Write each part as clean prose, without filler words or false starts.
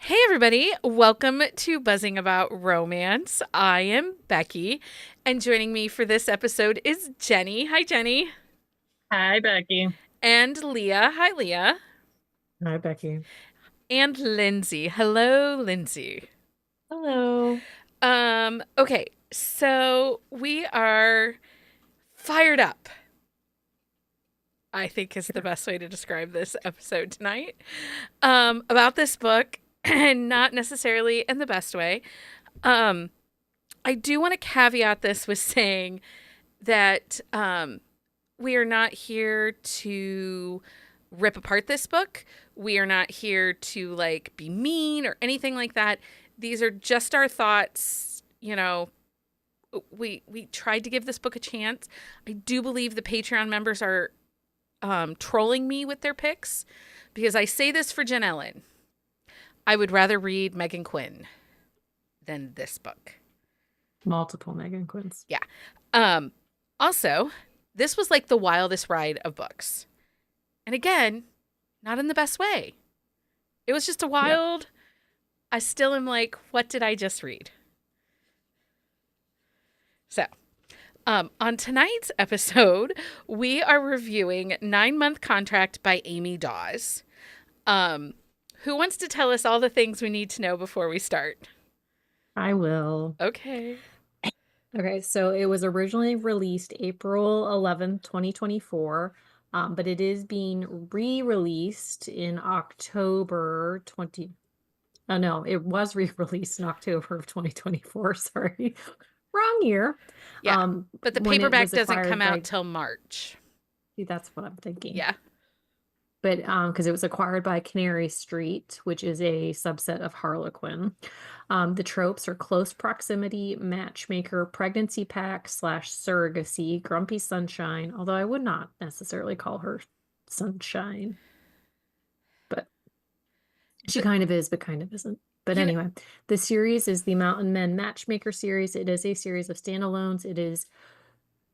Hey, everybody. Welcome to Buzzing About Romance. I am Becky, and joining me for this episode is Jenni. Hi, Jenni. Hi, Becky. And Leah. Hi, Leah. Hi, Becky. And Lindsey. Hello, Lindsey. Hello. Okay, so we are fired up, I think is the best way to describe this episode tonight. About this book, and not necessarily in the best way. I do want to caveat this with saying that we are not here to rip apart this book. We are not here to be mean or anything like that. These are just our thoughts. We tried to give this book a chance. I do believe the Patreon members are trolling me with their picks because I say this for Jen Ellen. I would rather read Megan Quinn than this book. Multiple Megan Quinns. Yeah. Also, this was like the wildest ride of books. And again, not in the best way. It was just a wild. Yep. I still am like, what did I just read? So, on tonight's episode, we are reviewing 9-Month Contract by Amy Daws. Who wants to tell us all the things we need to know before we start? I will. Okay. Okay, so it was originally released April 11th, 2024, but it is being re-released in October 20. Oh, no, it was re-released in October of 2024. Sorry. Wrong year. Yeah, but the paperback doesn't come out till March. See, that's what I'm thinking. Yeah. But because it was acquired by Canary Street, which is a subset of Harlequin. The tropes are close proximity, matchmaker, pregnancy pack / surrogacy, grumpy sunshine, although I would not necessarily call her sunshine. But she kind of is, but kind of isn't. But anyway, the series is the Mountain Men Matchmaker Series. It is a series of standalones. It is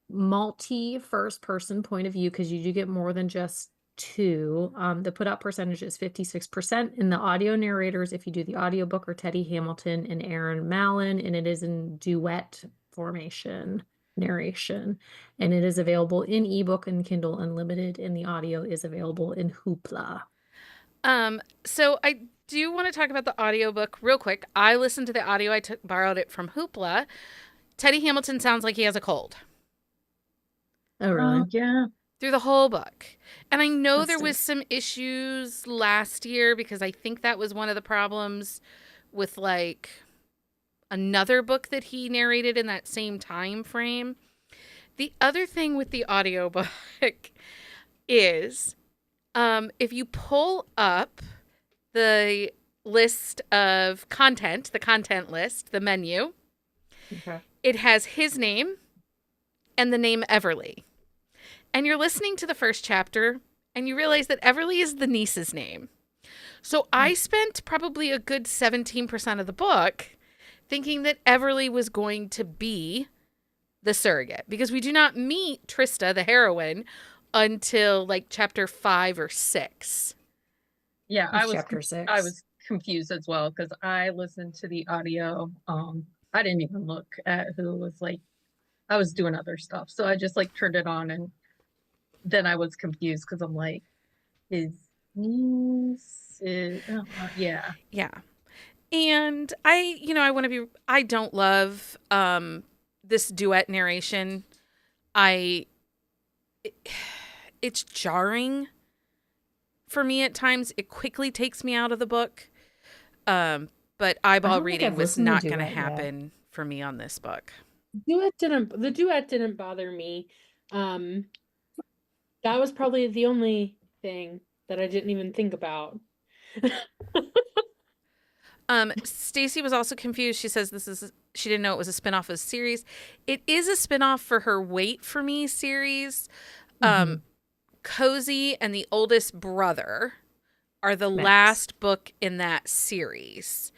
multi-first person point of view because you do get more than just two. The put out percentage is 56%. In the audio narrators, if you do the audiobook, are Teddy Hamilton and Aaron Mallon, and it is in duet formation narration. And it is available in ebook and Kindle Unlimited, and the audio is available in Hoopla. So I do want to talk about the audiobook real quick. I listened to the audio. I borrowed it from Hoopla. Teddy Hamilton sounds like he has a cold. Oh, really? Yeah. Through the whole book. And I know there was some issues last year because I think that was one of the problems with another book that he narrated in that same time frame. The other thing with the audiobook is if you pull up the list of content, the content list, the menu, okay, it has his name and the name Everly. And you're listening to the first chapter and you realize that Everly is the niece's name. So I spent probably a good 17% of the book thinking that Everly was going to be the surrogate because we do not meet Trista, the heroine, until chapter 5 or 6. Yeah, chapter 6. I was confused as well because I listened to the audio. I didn't even look at who was I was doing other stuff. So I just turned it on, and then I was confused because I'm like, his niece is yeah. Yeah. And I want to be, I don't love this duet narration. It's jarring for me at times. It quickly takes me out of the book. But eyeball reading was not going to happen for me on this book. The duet didn't bother me. That was probably the only thing that I didn't even think about. Stacy was also confused. She says she didn't know it was a spinoff of a series. It is a spinoff for her Wait For Me series. Cozy and the Oldest Brother are the last book in that series.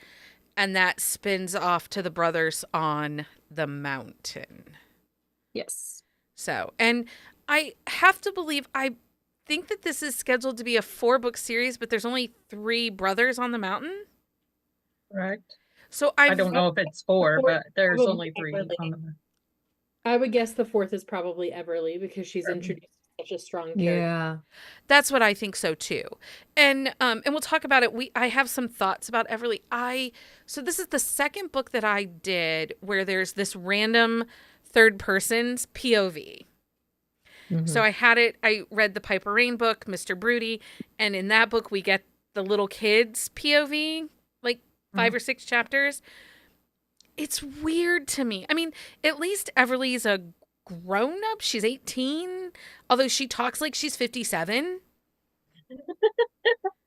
And that spins off to the brothers on the mountain. Yes. So, and I have to believe, I think that this is scheduled to be a 4-book series, but there's only 3 brothers on the mountain. correct? So I don't know if it's 4, fourth but there's probably only 3 Everly. on the. I would guess the fourth is probably Everly because she's introduced such a strong character. Yeah. that's what I think so too. And we'll talk about it. I have some thoughts about Everly. So this is the second book that I did where there's this random third person's POV. So I read the Piper Rain book, Mr. Broody, and in that book we get the little kids POV, like 5 or 6 chapters. It's weird to me. I mean, at least Everly's a grown up. She's 18, although she talks like she's 57.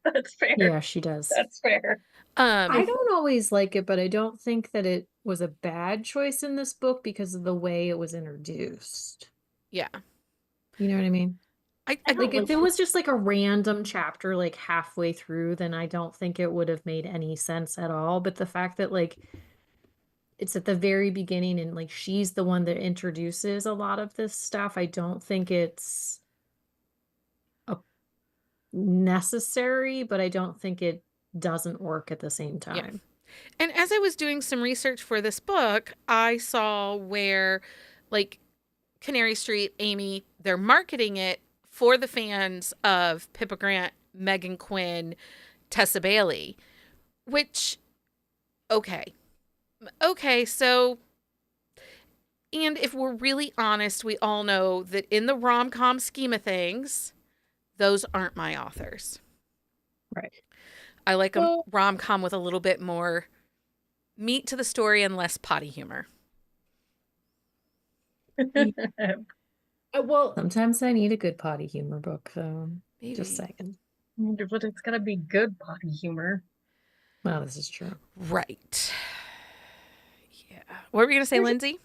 That's fair. Yeah, she does. That's fair. I don't always like it, but I don't think that it was a bad choice in this book because of the way it was introduced. Yeah. You know what I mean? I Like if it was just like a random chapter like halfway through, then I don't think it would have made any sense at all. But the fact that like it's at the very beginning and like she's the one that introduces a lot of this stuff, I don't think it's necessary, but I don't think it doesn't work at the same time. And as I was doing some research for this book, I saw where, like, Canary Street, Amy, they're marketing it for the fans of Pippa Grant, Megan Quinn, Tessa Bailey, which, okay, so, and if we're really honest, we all know that in the rom-com scheme of things, those aren't my authors. Right. I like a rom-com with a little bit more meat to the story and less potty humor. Well, Sometimes I need a good potty humor book, though. Maybe. Just saying. But it's gotta be good potty humor. Well, this is true. Right. Yeah. What were you going to say, Lindsay?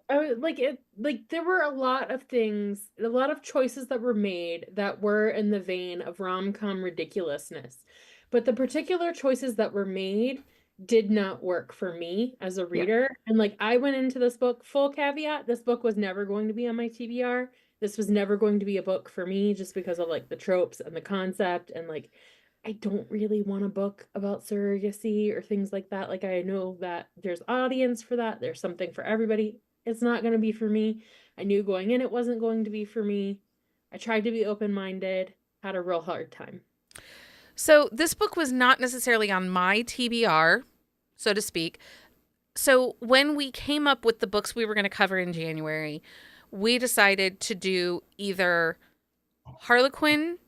There were a lot of things, a lot of choices that were made that were in the vein of rom-com ridiculousness. But the particular choices that were made did not work for me as a reader. And like I went into this book, full caveat, this book was never going to be on my TBR. This was never going to be a book for me just because of like the tropes and the concept and like I don't really want a book about surrogacy or things like that. Like I know that there's audience for that. There's something for everybody. It's not going to be for me. I knew going in it wasn't going to be for me. I tried to be open-minded, had a real hard time. So this book was not necessarily on my TBR, so to speak. So when we came up with the books we were going to cover in January, we decided to do either Harlequin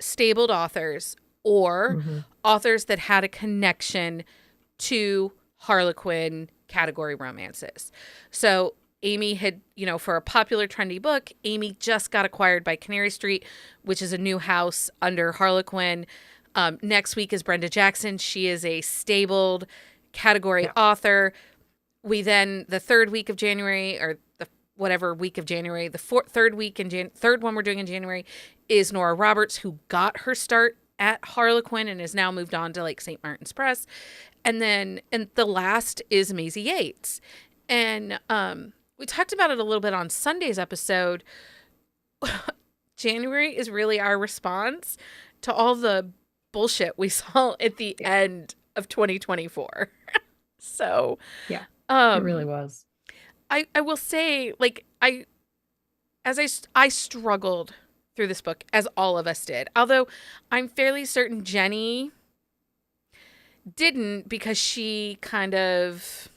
stabled authors or authors that had a connection to Harlequin category romances. So Amy had, for a popular trendy book, Amy just got acquired by Canary Street, which is a new house under Harlequin. Next week is Brenda Jackson. She is a stabled category author. We then, the third week of January, or the whatever week of January, the third one we're doing in January is Nora Roberts, who got her start at Harlequin and has now moved on to like St. Martin's Press. And the last is Maisie Yates. And we talked about it a little bit on Sunday's episode. January is really our response to all the bullshit we saw at the end of 2024. So yeah, it really was. I will say, like, I struggled through this book, as all of us did. Although I'm fairly certain Jenni didn't, because she kind of,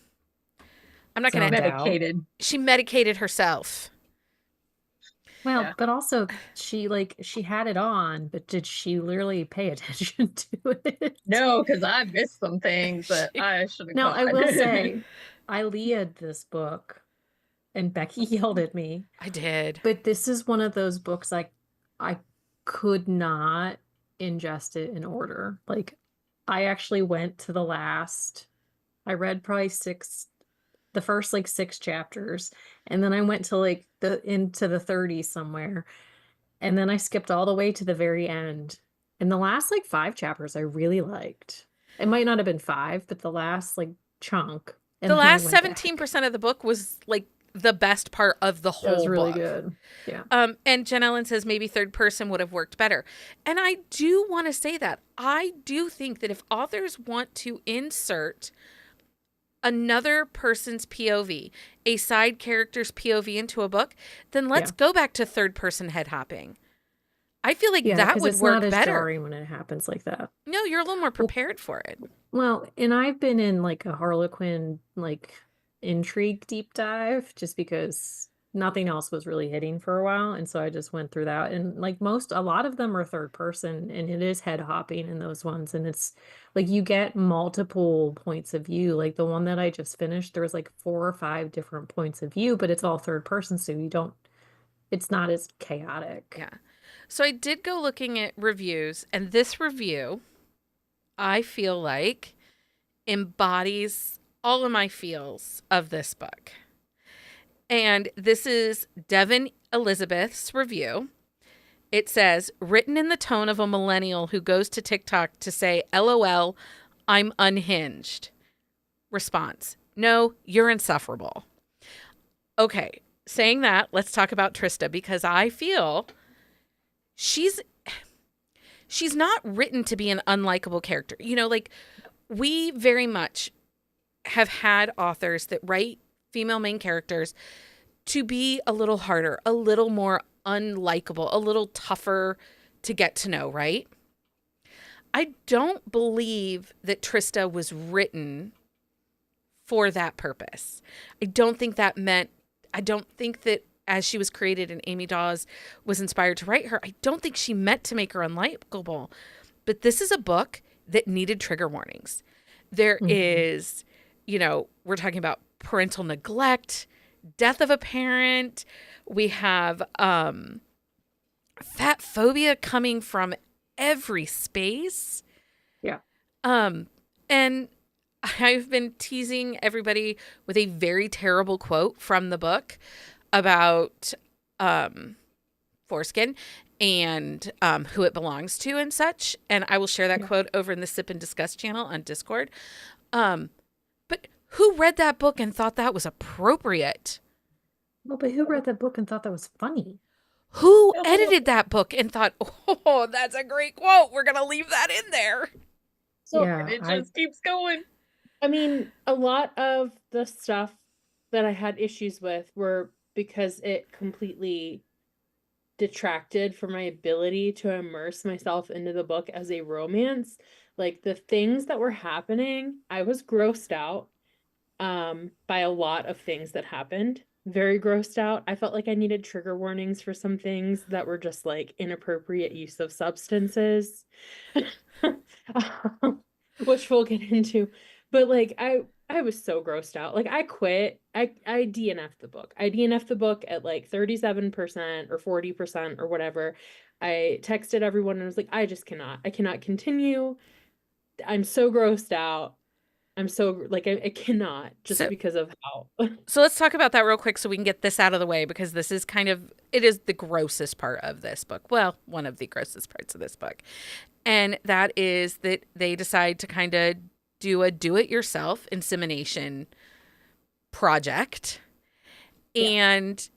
I'm not going to, medicated. She medicated herself. Well, but also she had it on, but did she literally pay attention to it? No, because I missed some things that I should have. No, I will say, I Leah'd this book, and Becky yelled at me. I did. But this is one of those books I could not ingest it in order. Like, I actually went to the last. I read probably the first like 6 chapters, and then I went to like into the 30s somewhere, and then I skipped all the way to the very end. And the last like 5 chapters I really liked. It might not have been 5, but the last like chunk. And the then I last went 17% of the book was like the best part of the whole That was really book. good. Yeah. And Jen Ellen says maybe third person would have worked better. And I do want to say that. I do think that if authors want to insert another person's POV, a side character's POV into a book, then let's go back to third person head hopping. I feel like that would it's work not as better. jarring when it happens like that. No, you're a little more prepared for it. Well, and I've been in like a Harlequin like intrigue deep dive just because nothing else was really hitting for a while, and so I just went through that, and like a lot of them are third person, and it is head hopping in those ones, and it's like you get multiple points of view. Like the one that I just finished, there was like 4 or 5 different points of view, but it's all third person, so it's not as chaotic. Yeah. So I did go looking at reviews, and this review, I feel like, embodies all of my feels of this book. And this is Devin Elizabeth's review. It says, written in the tone of a millennial who goes to TikTok to say, LOL, I'm unhinged. Response, no, you're insufferable. Okay, saying that, let's talk about Trista, because I feel she's not written to be an unlikable character. You know, like we very much have had authors that write female main characters to be a little harder, a little more unlikable, a little tougher to get to know, right? I don't believe that Trista was written for that purpose. I don't think that as she was created and Amy Daws was inspired to write her, I don't think she meant to make her unlikable. But this is a book that needed trigger warnings. There is, we're talking about parental neglect, death of a parent. We have fat phobia coming from every space. Yeah. And I've been teasing everybody with a very terrible quote from the book about foreskin and who it belongs to and such. And I will share that quote over in the Sip and Discuss channel on Discord. But who read that book and thought that was appropriate? Well, but who read that book and thought that was funny? Who edited that book and thought, oh, that's a great quote. We're going to leave that in there. So it just keeps going. I mean, a lot of the stuff that I had issues with were because it completely detracted from my ability to immerse myself into the book as a romance. Like the things that were happening, I was grossed out by a lot of things that happened. Very grossed out. I felt like I needed trigger warnings for some things that were just like inappropriate use of substances, which we'll get into. But like I was so grossed out. Like I quit. I DNF'd the book. I DNF'd the book at like 37% or 40% or whatever. I texted everyone and was like, I cannot continue. I'm so grossed out. I'm so like, I cannot just because of how. So let's talk about that real quick so we can get this out of the way, because this is it is the grossest part of this book. Well, one of the grossest parts of this book. And that is that they decide to kind of do a do-it-yourself insemination project. Yeah. And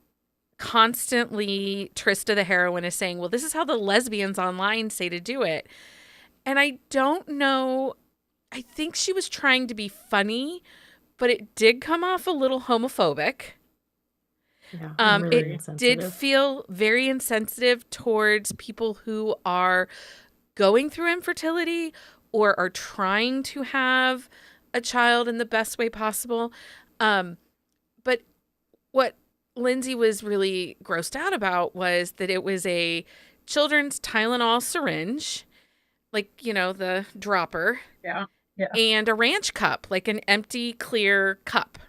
constantly Trista, the heroine, is saying, well, this is how the lesbians online say to do it. And I don't know. I think she was trying to be funny, but it did come off a little homophobic. Yeah, really it did feel very insensitive towards people who are going through infertility or are trying to have a child in the best way possible. But what Lindsey was really grossed out about was that it was a children's Tylenol syringe, like, the dropper. Yeah. And a ranch cup, like an empty, clear cup.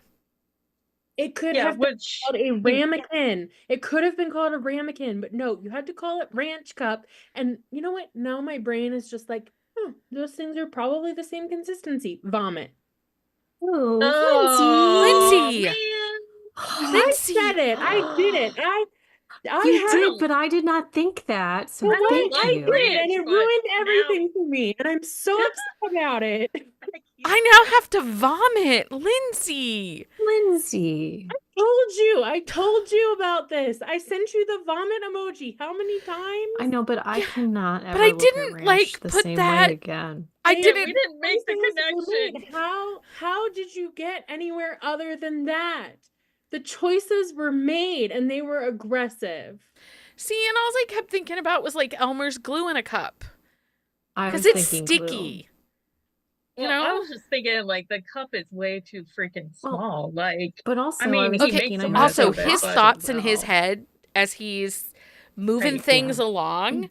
It could have been called a ramekin. It could have been called a ramekin, but no, you had to call it ranch cup. And you know what? Now my brain is just like, those things are probably the same consistency. Vomit. Oh, Lindsey. I said it. I did it. You did, but I did not think that. So thank you. And it ruined everything for me. And I'm so upset about it. I now have to vomit. Lindsey. I I told you about this. I sent you the vomit emoji. How many times? I know, but I Yeah, cannot ever but I look didn't at ranch like the put same that. way again. I We didn't. didn't make the Choices were connection. made. How did you get anywhere other than that? The choices were made and they were aggressive. See, and all I kept thinking about was like Elmer's glue in a cup I because was it's thinking sticky. glue. You Well, I know. was just thinking like the cup is way too freaking Well, small. Like, But also, I mean, I was he Okay. makes thinking a I mess know Also, of it, his but thoughts in his well. head as he's moving Right. things Yeah. along,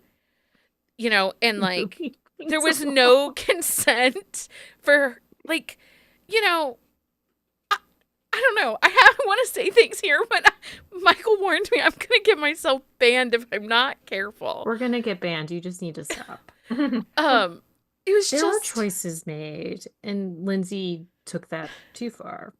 you know, and like Moving there things was along. no consent for like, you know, I don't know. I want to say things here, but Michael warned me I'm going to get myself banned if I'm not careful. We're gonna get banned. You just need to stop. It was There were just choices made, and Lindsay took that too far.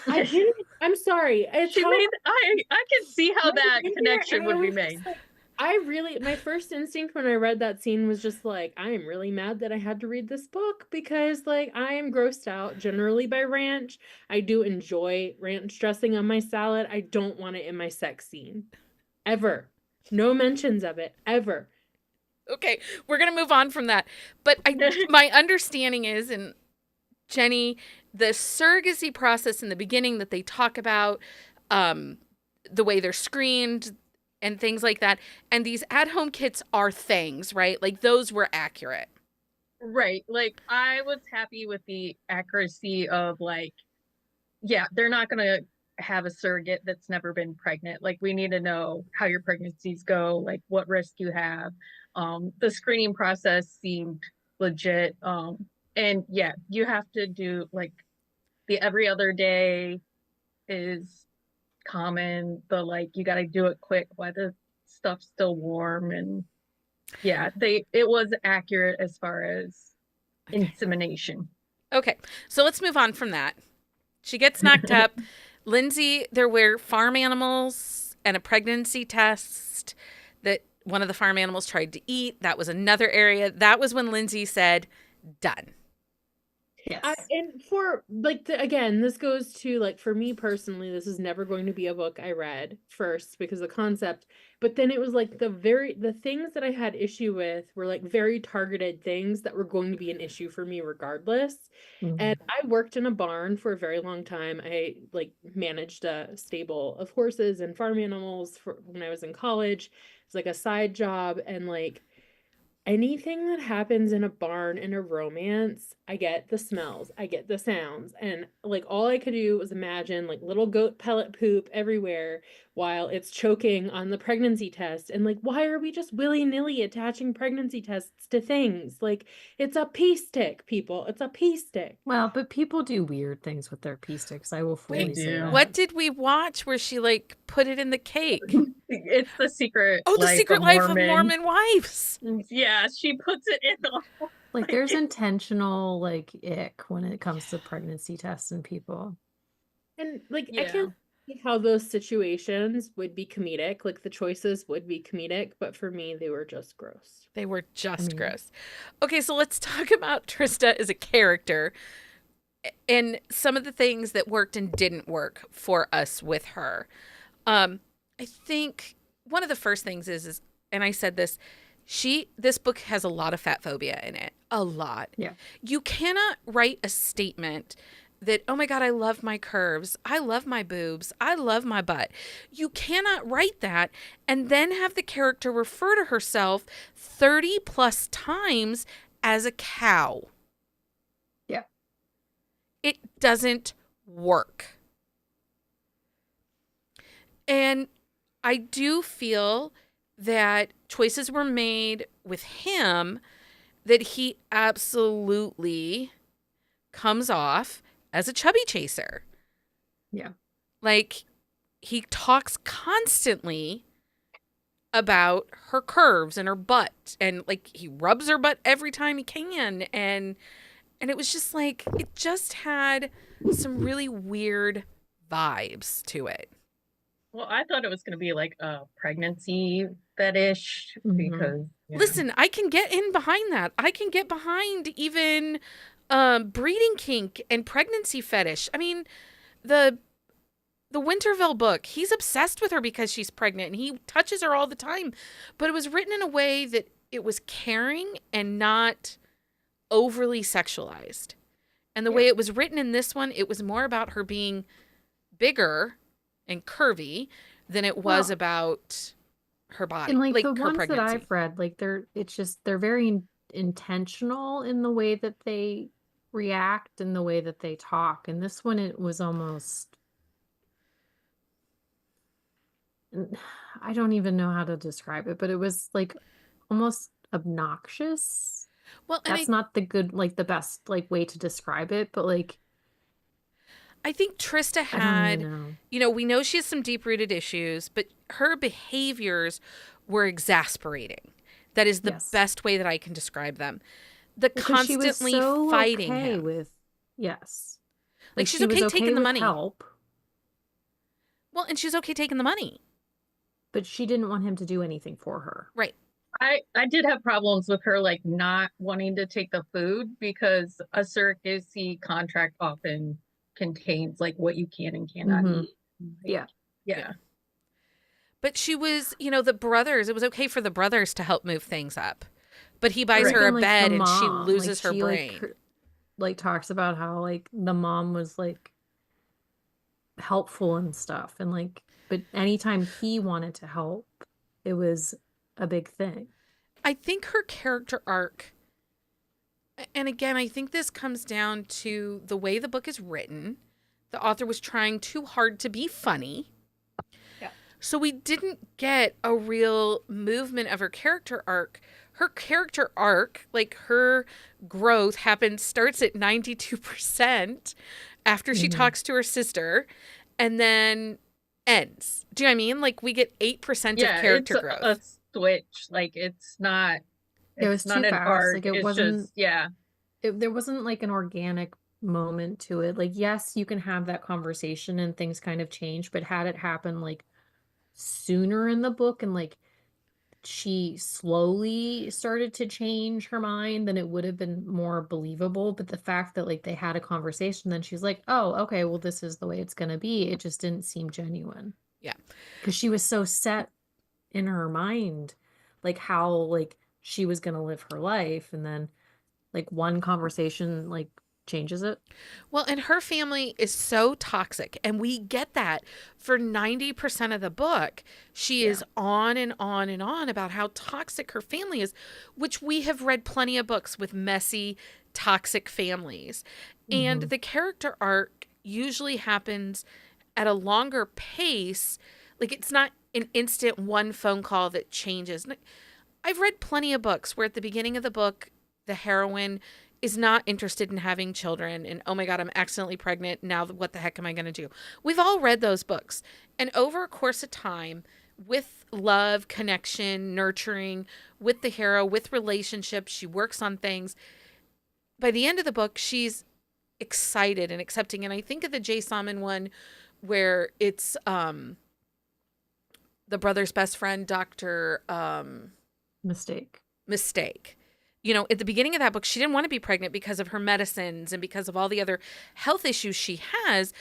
I didn't. I'm sorry. It's She how made. I can see how I that was in there connection and would I be was made. just like, my first instinct when I read that scene was just like, I am really mad that I had to read this book because like I am grossed out generally by ranch. I do enjoy ranch dressing on my salad. I don't want it in my sex scene. Ever. No mentions of it. Ever. okay. We're going to move on from that. But my understanding is, and Jenni, the surrogacy process in the beginning that they talk about, the way they're screened and things like that. And these at-home kits are things, right? Like those were accurate. Right. Like I was happy with the accuracy of like, yeah, they're not gonna have a surrogate that's never been pregnant. Like we need to know how your pregnancies go, like what risk you have. The screening process seemed legit. And yeah, you have to do like the every other day is common. The like you gotta do it quick while the stuff's still warm and yeah, it was accurate as far as insemination. Okay. So let's move on from that. She gets knocked up. Lindsey, there were farm animals and a pregnancy test that one of the farm animals tried to eat. That was another area. That was when Lindsey said, done. Yes. And for like again, this goes to like for me personally, this is never going to be a book I read first because of the concept. But then it was like the things that I had issue with were like very targeted things that were going to be an issue for me regardless. And I worked in a barn for a very long time. I like managed a stable of horses and farm animals for when I was in college. It's like a side job and like anything that happens in a barn in a romance, I get the smells, I get the sounds, and like all I could do was imagine like little goat pellet poop everywhere while it's choking on the pregnancy test. And like, why are we just willy-nilly attaching pregnancy tests to things? Like, it's a pee stick, people. It's a pee stick. Well, but people do weird things with their pea sticks. I will fully Wait, say do. that. What did we watch where she like put it in the cake? It's the secret. Oh, the life secret of life of Mormon. Mormon wives. Yeah, she puts it in the. Like there's intentional like ick when it comes to pregnancy tests and people. And like, I Yeah. can't see how those situations would be comedic. Like, the choices would be comedic, but for me, they were just gross. They were just mean- gross. Okay, so let's talk about Trista as a character and some of the things that worked and didn't work for us with her. I think one of the first things is, and I said this, this book has a lot of fat phobia in it. A lot. Yeah. You cannot write a statement that, oh my God, I love my curves. I love my boobs. I love my butt. You cannot write that and then have the character refer to herself 30 plus times as a cow. Yeah. It doesn't work. And I do feel that choices were made with him that he absolutely comes off as a chubby chaser. Yeah. Like, he talks constantly about her curves and her butt, and like he rubs her butt every time he can, and it was just like, it just had some really weird vibes to it. Well, I thought it was going to be like a pregnancy fetish because Listen, I can get in behind that. I can get behind even breeding kink and pregnancy fetish. I mean, the the Winterville book, he's obsessed with her because she's pregnant and he touches her all the time. But it was written in a way that it was caring and not overly sexualized. And the way it was written in this one, it was more about her being bigger and curvy than it was about her body. And like the her ones pregnancy. that I've read, like they're very intentional in the way that they react and the way that they talk. And this one, it was almost, I don't even know how to describe it, but it was like almost obnoxious. Well, and That's not the good, like the best like way to describe it, but like I think Trista I don't had, even know. we know she has some deep-rooted issues, but her behaviors were exasperating. That is the best way that I can describe them. The Because she was constantly so fighting okay him. with Like she's she was okay taking the with money. help, Well, and she's okay taking the money. but she didn't want him to do anything for her. Right. I did have problems with her like not wanting to take the food because a surrogacy contract often contains like what you can and cannot Mhm. eat. Yeah. Yeah. But she was, the brothers, it was okay for the brothers to help move things up. But he buys Right. her a Even, like, bed the and she mom, loses her she, brain. like talks about how like the mom was like helpful and stuff, and like, but anytime he wanted to help, it was a big thing. I think her character arc, and again, I think this comes down to the way the book is written. The author was trying too hard to be funny. Yeah. So we didn't get a real movement of her character arc. Her character arc, like her growth starts at 92% after she talks to her sister and then ends. Do you know what I mean? Like we get 8% of character it's growth. A switch. Like it's not It was not too an fast. arc. Like it it's wasn't. just There wasn't like an organic moment to it. Like, yes, you can have that conversation and things kind of change, but had it happen like sooner in the book and like she slowly started to change her mind, then it would have been more believable. But the fact that like they had a conversation, then she's like, oh, okay, well, this is the way it's going to be. It just didn't seem genuine. Yeah. Because she was so set in her mind, like how like she was going to live her life. And then like one conversation like changes it. Well, and her family is so toxic, and we get that for 90% of the book. She is on and on and on about how toxic her family is, which we have read plenty of books with messy, toxic families. And the character arc usually happens at a longer pace. Like it's not an instant one phone call that changes. I've read plenty of books where at the beginning of the book, the heroine is not interested in having children and, oh my God, I'm accidentally pregnant. Now what the heck am I going to do? We've all read those books. And over a course of time, with love, connection, nurturing, with the hero, with relationships, she works on things. By the end of the book, she's excited and accepting. And I think of the Jay Salmon one where it's the brother's best friend, Dr. Mistake. At the beginning of that book, she didn't want to be pregnant because of her medicines and because of all the other health issues she has.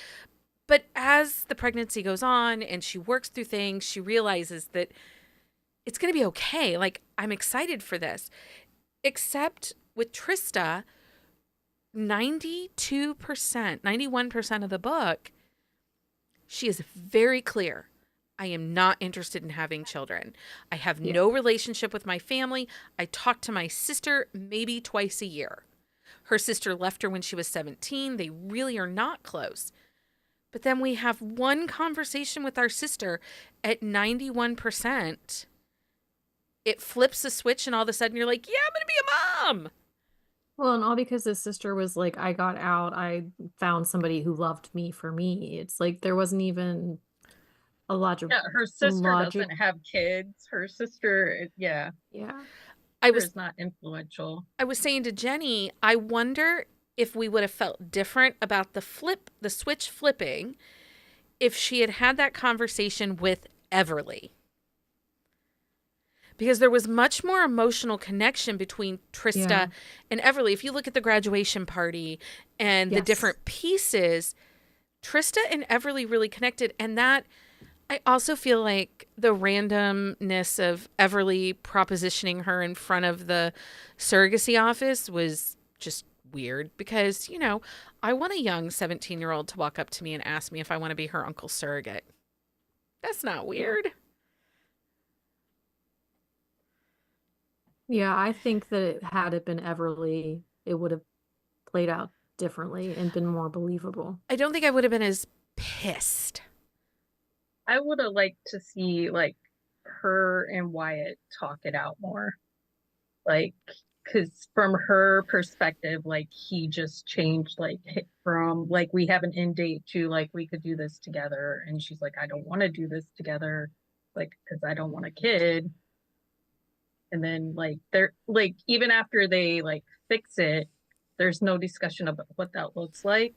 But as the pregnancy goes on and she works through things, she realizes that it's going to be okay. Like, I'm excited for this. Except with Trista, 92%, 91% of the book, she is very clear. I am not interested in having children. I have no relationship with my family. I talk to my sister maybe twice a year. Her sister left her when she was 17. They really are not close. But then we have one conversation with our sister at 91%. It flips a switch and all of a sudden you're like, yeah, I'm going to be a mom. Well, and all because his sister was like, I got out. I found somebody who loved me for me. It's like there wasn't even a logic. Yeah, her sister doesn't have kids. Her sister, Yeah. is not influential. I was saying to Jenni, I wonder if we would have felt different about the switch flipping if she had had that conversation with Everly. Because there was much more emotional connection between Trista and Everly. If you look at the graduation party and the different pieces, Trista and Everly really connected, and that I also feel like the randomness of Everly propositioning her in front of the surrogacy office was just weird because, I want a young 17-year-old to walk up to me and ask me if I want to be her uncle's surrogate. That's not weird. Yeah, I think that had it been Everly, it would have played out differently and been more believable. I don't think I would have been as pissed. I would have liked to see like her and Wyatt talk it out more. Like, because from her perspective, like he just changed like from like we have an end date to like we could do this together. And she's like, I don't want to do this together, like, because I don't want a kid. And then like they're like even after they like fix it, there's no discussion about what that looks like.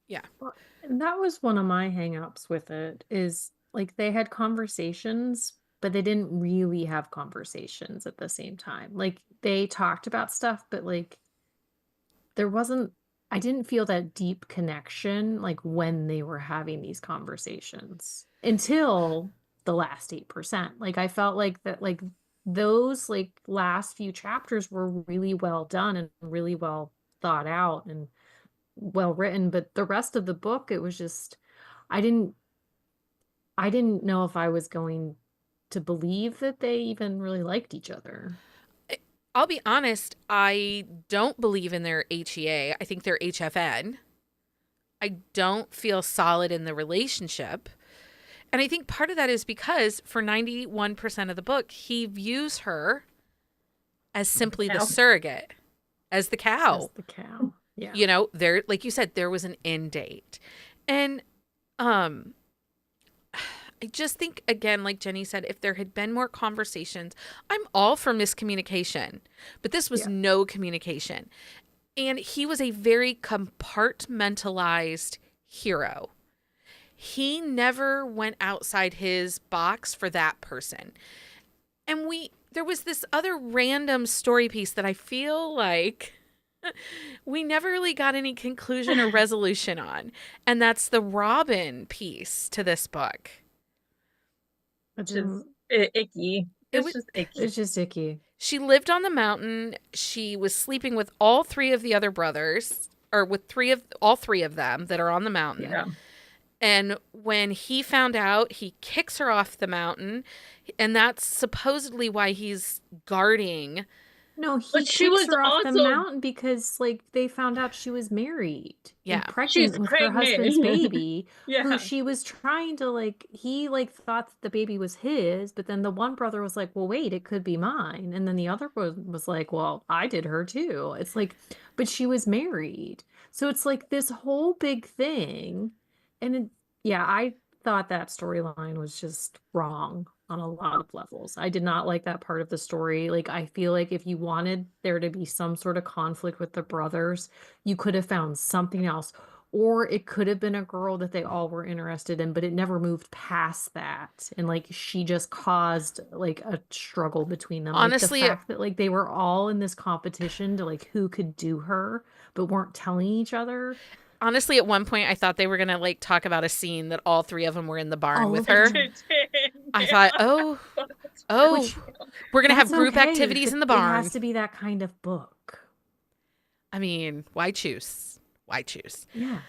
Yeah. Well, and that was one of my hang-ups with it is like they had conversations, but they didn't really have conversations at the same time. Like they talked about stuff, but like I didn't feel that deep connection like when they were having these conversations until the last 8%. Like I felt like that like those like last few chapters were really well done and really well thought out and well written, but the rest of the book it was just I didn't know if I was going to believe that they even really liked each other. I'll be honest, I don't believe in their HEA. I think they're HFN. I don't feel solid in the relationship. And I think part of that is because for 91% of the book, he views her as simply the surrogate, as the cow. As the cow. Yeah. There, like you said, there was an end date. And I just think, again, like Jenni said, if there had been more conversations, I'm all for miscommunication, but this was no communication. And he was a very compartmentalized hero. He never went outside his box for that person. And there was this other random story piece that I feel like we never really got any conclusion or resolution on. And that's the Robin piece to this book. Which is icky. It's just icky. It's just icky. She lived on the mountain. She was sleeping with all three of the other brothers, or with all three of them that are on the mountain. Yeah. And when he found out, he kicks her off the mountain. And that's supposedly why he's guarding. No, he kicks her off the mountain because, like, they found out she was married. Yeah. And pregnant with her husband's baby. Yeah. Who she was trying to, like, he, like, thought that the baby was his, but then the one brother was like, well, wait, it could be mine. And then the other was like, well, I did her too. It's like, but she was married. So it's like this whole big thing. And I thought that storyline was just wrong on a lot of levels. I did not like that part of the story. Like, I feel like if you wanted there to be some sort of conflict with the brothers, you could have found something else. Or it could have been a girl that they all were interested in, but it never moved past that. And like, she just caused like a struggle between them. Honestly, like, the fact that like they were all in this competition to like who could do her, but weren't telling each other. Honestly, at one point, I thought they were going to like talk about a scene that all three of them were in the barn with her. I thought, we're going to have group activities in the barn. It has to be that kind of book. I mean, why choose? Why choose? Yeah.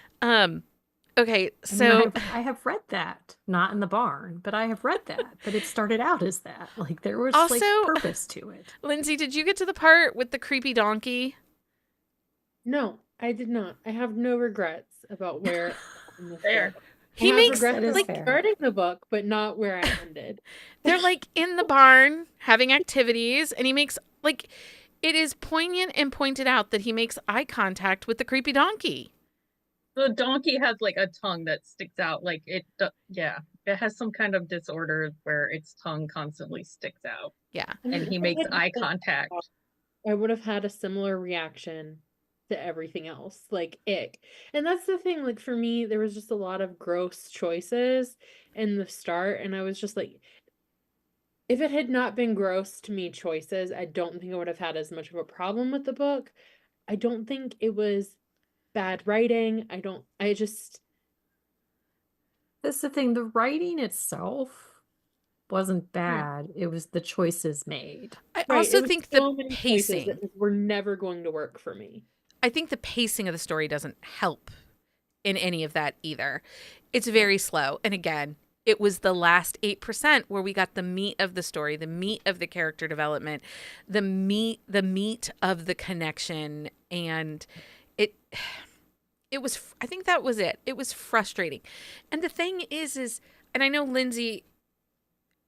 Okay, so I have read that, not in the barn, but I have read that. But it started out as that. Like there was also, like purpose to it. Lindsey, did you get to the part with the creepy donkey? No, I did not. I have no regrets about where in the fair. He makes like starting the book, but not where I ended. They're like in the barn having activities, and he makes like it is poignant and pointed out that he makes eye contact with the creepy donkey. The donkey has like a tongue that sticks out, like it has some kind of disorder where its tongue constantly sticks out. Yeah, and he makes eye contact. I would have had a similar reaction to everything else, like ick. And that's the thing, like for me there was just a lot of gross choices in the start, and I was just like, if it had not been gross to me choices, I don't think I would have had as much of a problem with the book. I don't think it was bad writing. That's the thing. The writing itself wasn't bad. It was the choices made. I Right. also It was think so the many choices pacing. that just were never going to work for me. I think the pacing of the story doesn't help in any of that either. It's very slow. And again, it was the last 8% where we got the meat of the story, the meat of the character development, the meat of the connection. And it was, I think that was it. It was frustrating. And the thing is, and I know Lindsey,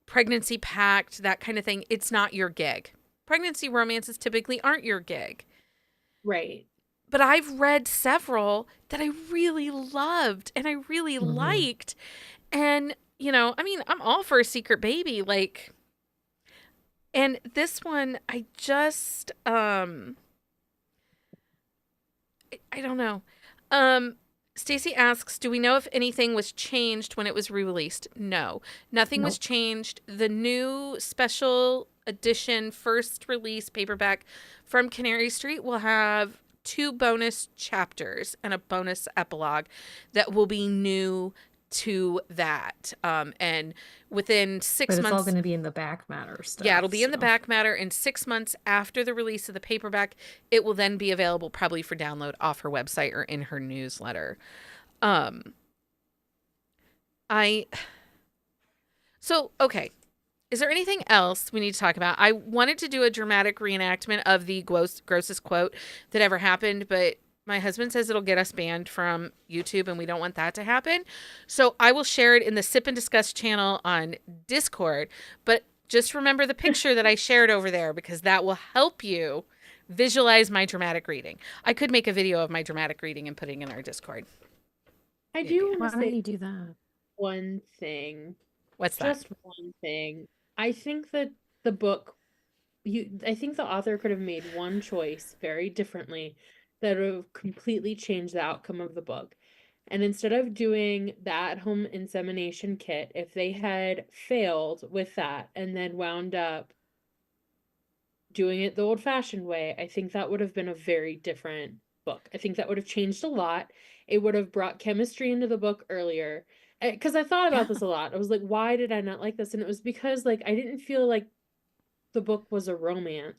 pregnancy pact, that kind of thing, it's not your gig. Pregnancy romances typically aren't your gig. Right. But I've read several that I really loved and I really liked. And, you know, I mean, I'm all for a secret baby. Like, and this one, I just, I don't know. Stacy asks, do we know if anything was changed when it was re-released? No, nothing was Nope. changed. The new special edition first release paperback from Canary Street will have 2 bonus chapters and a bonus epilogue that will be new to that. And within 6 But it's all months, going to be in the back matter stuff. yeah, it'll be in the so. back matter. And 6 months after the release of the paperback, it will then be available probably for download off her website or in her newsletter. Okay. Is there anything else we need to talk about? I wanted to do a dramatic reenactment of the grossest quote that ever happened, but my husband says it'll get us banned from YouTube, and we don't want that to happen. So I will share it in the Sip and Discuss channel on Discord. But just remember the picture that I shared over there, because that will help you visualize my dramatic reading. I could make a video of my dramatic reading and putting in our Discord. I do Why want to don't say you do that? one thing. What's that? Just one thing. I think that the book, I think the author could have made one choice very differently that would have completely changed the outcome of the book. And instead of doing the at-home insemination kit, if they had failed with that and then wound up doing it the old-fashioned way, I think that would have been a very different book. I think that would have changed a lot. It would have brought chemistry into the book earlier. Because I thought about this a lot. I was like, why did I not like this? And it was because, like, I didn't feel like the book was a romance.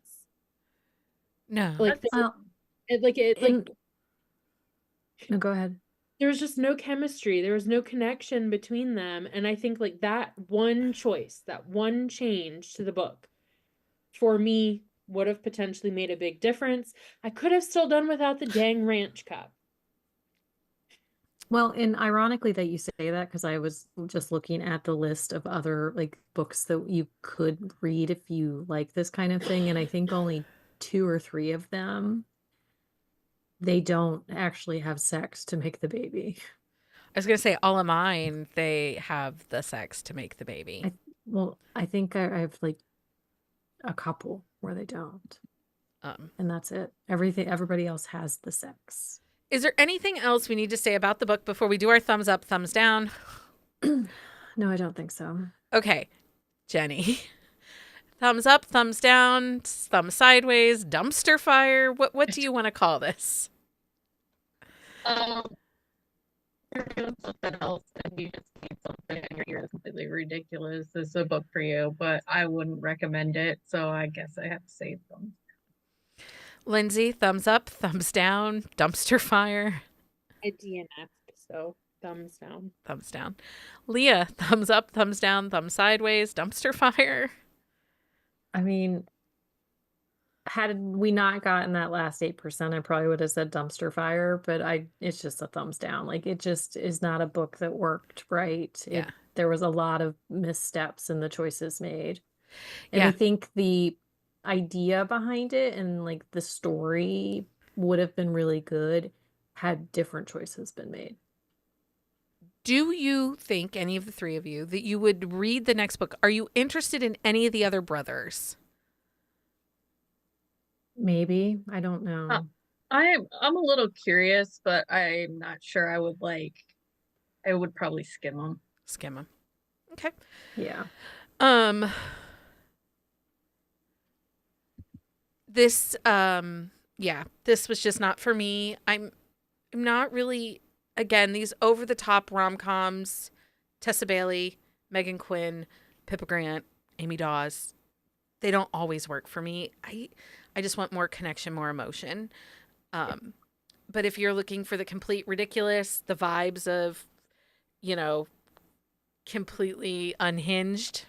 No. Like, Well, no, go ahead. there was just no chemistry. There was no connection between them. And I think, like, that one choice, that one change to the book, for me, would have potentially made a big difference. I could have still done without the dang ranch cup. Well, and ironically that you say that, because I was just looking at the list of other like books that you could read if you like this kind of thing, and I think only 2 or 3 of them, they don't actually have sex to make the baby. I was going to say, all of mine, they have the sex to make the baby. I think I have like a couple where they don't. And that's it. Everybody else has the sex. Is there anything else we need to say about the book before we do our thumbs up, thumbs down? No, I don't think so. Okay, Jenni. Thumbs up, thumbs down, thumb sideways, dumpster fire. What do you want to call this? You're doing something else and you just need something and you're completely ridiculous. This is a book for you, but I wouldn't recommend it. So I guess I have to say them. Lindsey, thumbs up, thumbs down, dumpster fire. I DNF, so thumbs down. Thumbs down. Leah, thumbs up, thumbs down, thumb sideways, dumpster fire. I mean, had we not gotten that last 8%, I probably would have said dumpster fire, but it's just a thumbs down. Like, it just is not a book that worked right. Yeah. There was a lot of missteps in the choices made. And Yeah. I think the idea behind it and like the story would have been really good had different choices been made. Do you think, any of the 3 of you, that you would read the next book? Are you interested in any of the other brothers? Maybe. I don't know. I'm a little curious, but I'm not sure I would probably skim them. Skim them. Okay. Yeah. This this was just not for me. I'm not really, again, these over the top rom-coms Tessa Bailey, Megan Quinn, Pippa Grant, Amy Daws, they don't always work for me. I just want more connection, more emotion. But if you're looking for the complete ridiculous, the vibes of, you know, completely unhinged,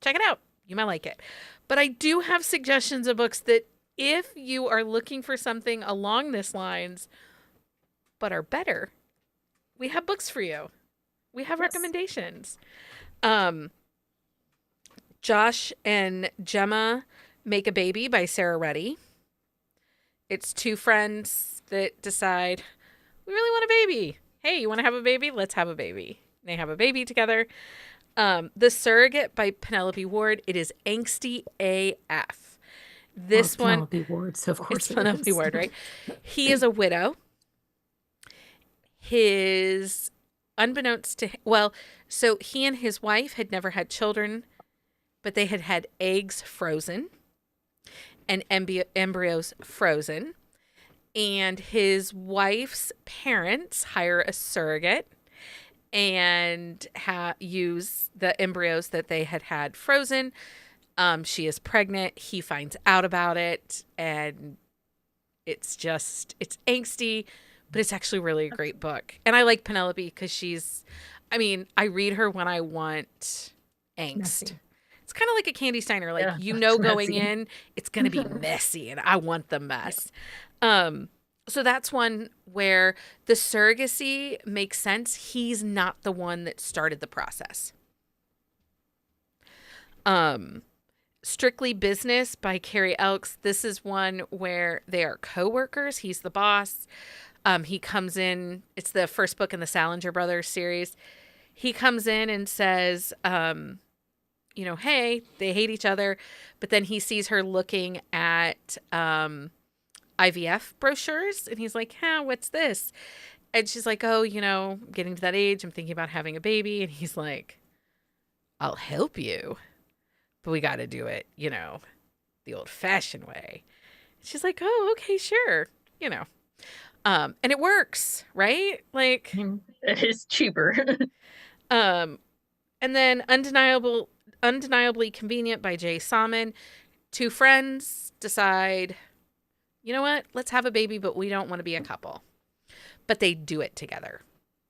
check it out. You might like it. But I do have suggestions of books that if you are looking for something along this lines, but are better, we have books for you. We have recommendations. Josh and Gemma Make a Baby by Sarah Reddy. It's two friends that decide, we really want a baby. Hey, you want to have a baby? Let's have a baby. They have a baby together. The Surrogate by Penelope Ward. It is angsty AF. This one, Penelope Ward, so of course it's Penelope Ward, right? He is a widow. His, unbeknownst to, well, so he and his wife had never had children, but they had had eggs frozen and embryos frozen. And his wife's parents hire a surrogate and use the embryos that they had frozen. She is pregnant. He finds out about it, and it's angsty, but it's actually really a great book. And I like Penelope because I read her when I want angst. Messy. It's kind of like a Candy Steiner. Like, going messy. in, it's going to be messy, and I want the mess. So that's one where the surrogacy makes sense. He's not the one that started the process. Strictly Business by Carrie Elks. This is one where they are co-workers. He's the boss. He comes in. It's the first book in the Salinger Brothers series. He comes in and says, hey, they hate each other. But then he sees her looking at IVF brochures, and he's like, what's this? And she's like, getting to that age, I'm thinking about having a baby. And he's like, I'll help you, but we got to do it, the old fashioned way. She's like, oh, okay, sure. And it works, right? Like, it is cheaper. and then Undeniably Convenient by Jay Salmon. Two friends decide, you know what? Let's have a baby, but we don't want to be a couple. But they do it together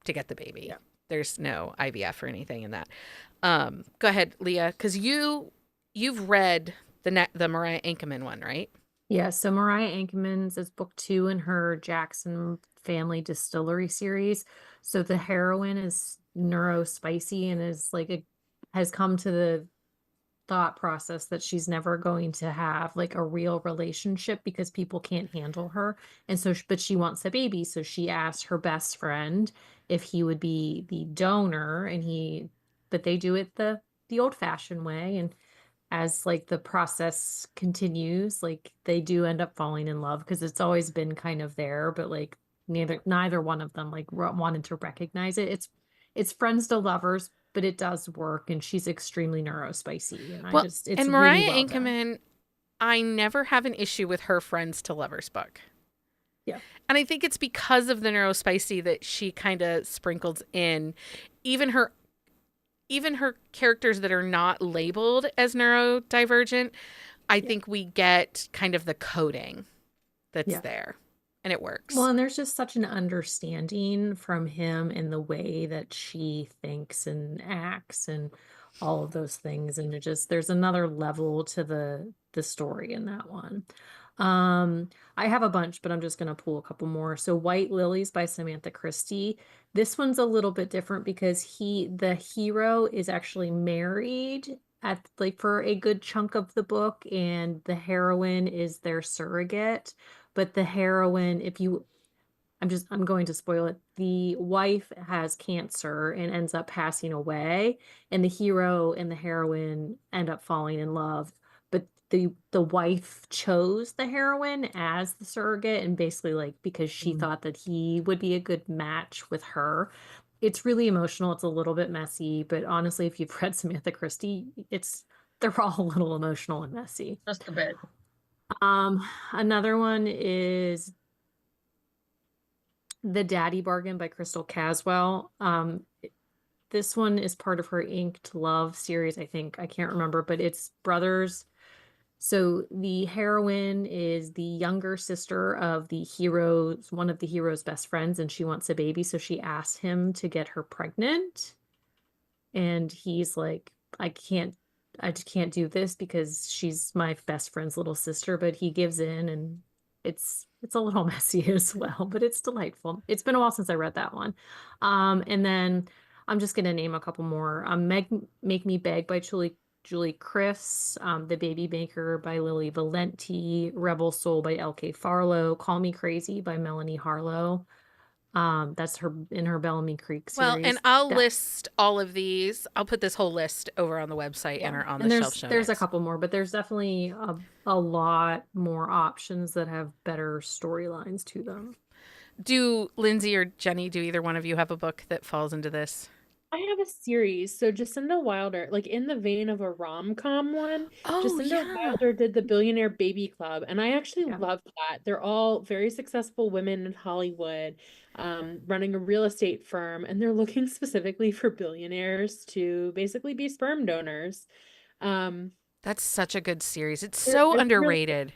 to get the baby. Yeah. There's no IVF or anything in that. Go ahead, Leah, because you've read the Mariah Ankerman one, right? Yeah, so Mariah Ankerman's is book 2 in her Jackson Family Distillery series. So the heroine is neurospicy and has come to the thought process that she's never going to have like a real relationship because people can't handle her. And so, but she wants a baby. So she asked her best friend if he would be the donor, but they do it the old fashioned way. And as like the process continues, like they do end up falling in love because it's always been kind of there, but like neither one of them like wanted to recognize it. It's friends to lovers, but it does work, and she's extremely neurospicy. And it's Mariah really well Ankerman, done. I never have an issue with her friends to lovers book. Yeah. And I think it's because of the neurospicy that she kind of sprinkles in even her characters that are not labeled as neurodivergent. I think we get kind of the coding that's there. And it works. Well, and there's just such an understanding from him in the way that she thinks and acts and all of those things. And there's another level to the story in that one. I have a bunch, but I'm just going to pull a couple more. So White Lilies by Samantha Christie. This one's a little bit different because the hero is actually married for a good chunk of the book, and the heroine is their surrogate. But the heroine, I'm going to spoil it. The wife has cancer and ends up passing away, and the hero and the heroine end up falling in love. But the wife chose the heroine as the surrogate, and basically like because she thought that he would be a good match with her. It's really emotional. It's a little bit messy, but honestly, if you've read Samantha Christie, they're all a little emotional and messy. Just a bit. Another one is The Daddy Bargain by Crystal Caswell. this one is part of her Inked Love series, I think. I can't remember, but it's brothers. So the heroine is the younger sister of the hero's, one of the hero's best friends, and she wants a baby. So she asks him to get her pregnant. And he's like, I just can't do this because she's my best friend's little sister, but he gives in, and it's a little messy as well, but it's delightful. It's been a while since I read that one. And then I'm just gonna name a couple more. Make Me Beg by Julie Chris, The Baby Maker by Lily Valenti, Rebel Soul by L.K. Farlow, Call Me Crazy by Melanie Harlow. That's her in her Bellamy Creek Well, series. and I'll list all of these. I'll put this whole list over on the website and on the shelf show there's a notes. couple more, but there's definitely a lot more options that have better storylines to them. Do Lindsey or Jenni, do either one of you have a book that falls into this? I have a series. So Jacinda Wilder, like in the vein of a rom-com one, Oh, Jacinda yeah. Wilder did the Billionaire Baby Club, and I actually Yeah. love that. They're all very successful women in Hollywood, running a real estate firm, and they're looking specifically for billionaires to basically be sperm donors. That's such a good series. It's It- so it's underrated.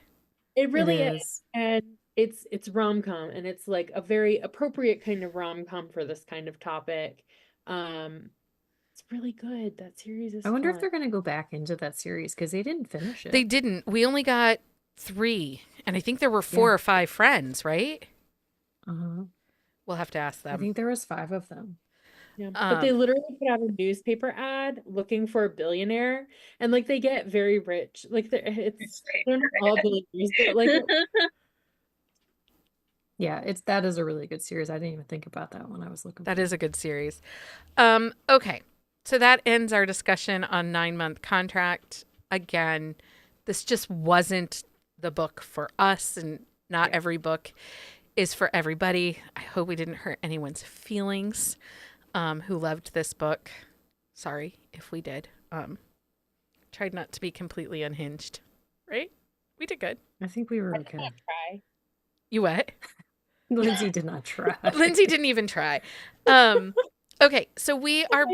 It really It is. is. And it's rom-com, and it's like a very appropriate kind of rom-com for this kind of topic. It's really good. That series is I wonder if fun. they're going to go back into that series because they didn't finish it. They didn't. We only got 3, and I think there were 4 or 5 friends, right? Uh-huh. We'll have to ask them. I think there was 5 of them. Yeah, but they literally put out a newspaper ad looking for a billionaire, and like they get very rich. Like they're not all billionaires, but like Yeah, that is a really good series. I didn't even think about that when I was looking. That is a good series. Okay, so that ends our discussion on 9-month contract. Again, this just wasn't the book for us, and not every book is for everybody. I hope we didn't hurt anyone's feelings who loved this book. Sorry if we did. Tried not to be completely unhinged, right? We did good. I think we were I did okay. not try. You what? Lindsey did not try. Lindsey didn't even try. Okay, so we are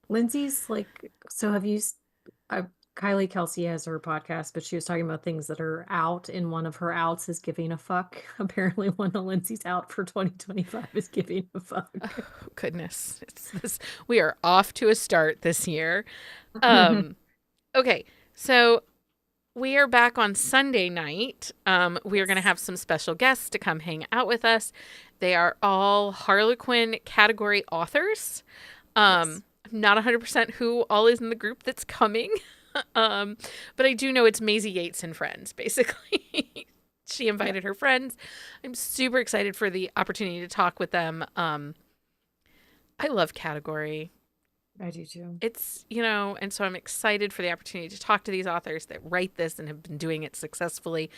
Lindsey's like, so have you? Kylie Kelsey has her podcast, but she was talking about things that are out, and one of her outs is giving a fuck. Apparently, one of Lindsey's out for 2025 is giving a fuck. Oh, goodness, it's this. We are off to a start this year. Okay, so we are back on Sunday night. We are going to have some special guests to come hang out with us. They are all Harlequin category authors. I'm not 100% who all is in the group that's coming. But I do know it's Maisie Yates and friends, basically. She invited her friends. I'm super excited for the opportunity to talk with them. I love category. I do too. It's, and so I'm excited for the opportunity to talk to these authors that write this and have been doing it successfully.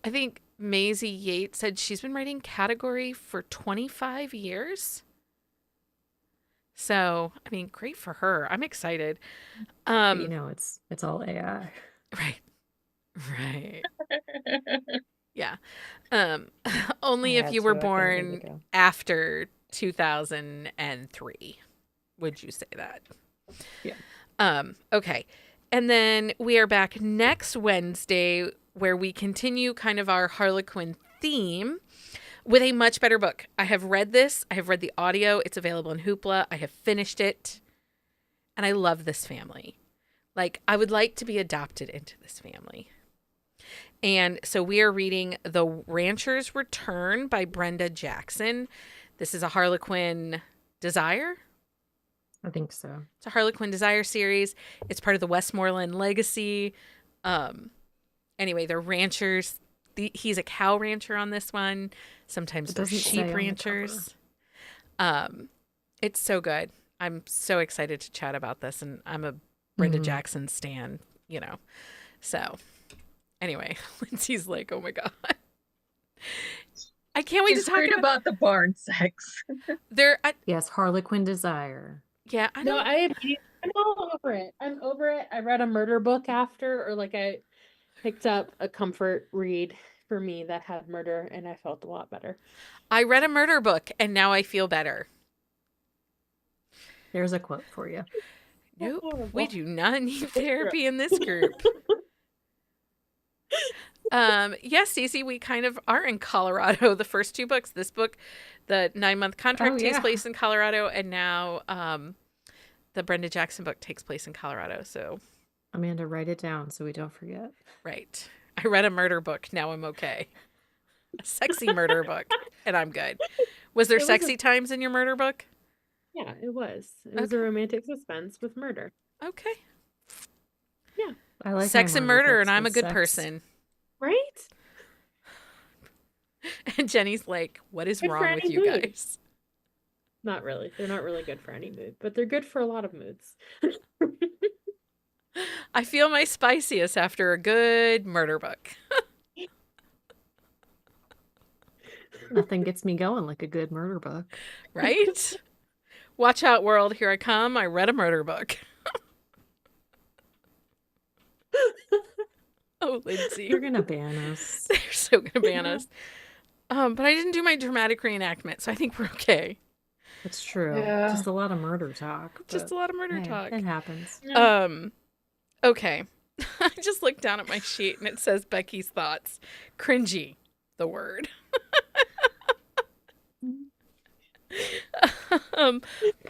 I think Maisie Yates said she's been writing category for 25 years. So, I mean, great for her. I'm excited. It's all AI. Right. Yeah. Only I if had you were to, I couldn't leave born it go. after 2003 would you say that. Yeah. Okay. And then we are back next Wednesday where we continue kind of our Harlequin theme with a much better book. I have read this. I have read the audio. It's available in Hoopla. I have finished it. And I love this family. Like, I would like to be adopted into this family. And so we are reading The Rancher's Return by Brenda Jackson. This is a Harlequin Desire. I think so. It's a Harlequin Desire series. It's part of the Westmoreland Legacy. Anyway, they're ranchers. He's a cow rancher on this one. Sometimes they're sheep ranchers. It's so good. I'm so excited to chat about this, and I'm a Brenda Jackson stan, So, anyway, Lindsey's like, oh my God. I can't wait to talk about the barn sex. Yes, Harlequin Desire. Yeah, I know. I'm all over it. I'm over it. I read a murder book after, or like I picked up a comfort read for me that had murder, and I felt a lot better. I read a murder book, and now I feel better. There's a quote for you. Nope, we do not need therapy in this group. Yes, Stacey, we kind of are in Colorado. The first two books, this book, the 9-month contract takes place in Colorado, and now the Brenda Jackson book takes place in Colorado. So, Amanda, write it down so we don't forget. Right. I read a murder book. Now I'm okay. A sexy murder book, and I'm good. Was there sexy times in your murder book? Yeah, it was. It was a romantic suspense with murder. Okay. Yeah. I like sex my and murder, books and I'm a with good sex. person. Right? And Jenny's like, what is Good for wrong with any you mood. guys? Not really. They're not really good for any mood, but they're good for a lot of moods. I feel my spiciest after a good murder book. Nothing gets me going like a good murder book. Right? Watch out, world. Here I come. I read a murder book. Oh, Lindsey. You're going to ban us. They're so going to ban us. But I didn't do my dramatic reenactment, so I think we're okay. It's true. Yeah. Just a lot of murder talk. Just but a lot of murder hey, talk. It happens. Okay. I just looked down at my sheet and it says Becky's thoughts. Cringy, the word.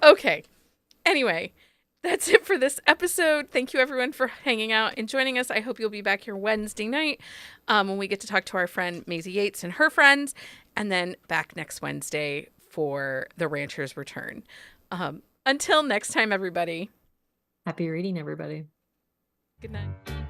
Okay. Anyway, that's it for this episode. Thank you everyone for hanging out and joining us. I hope you'll be back here Wednesday night when we get to talk to our friend Maisie Yates and her friends, and then back next Wednesday for The Rancher's Return. Until next time, everybody. Happy reading, everybody. Good night.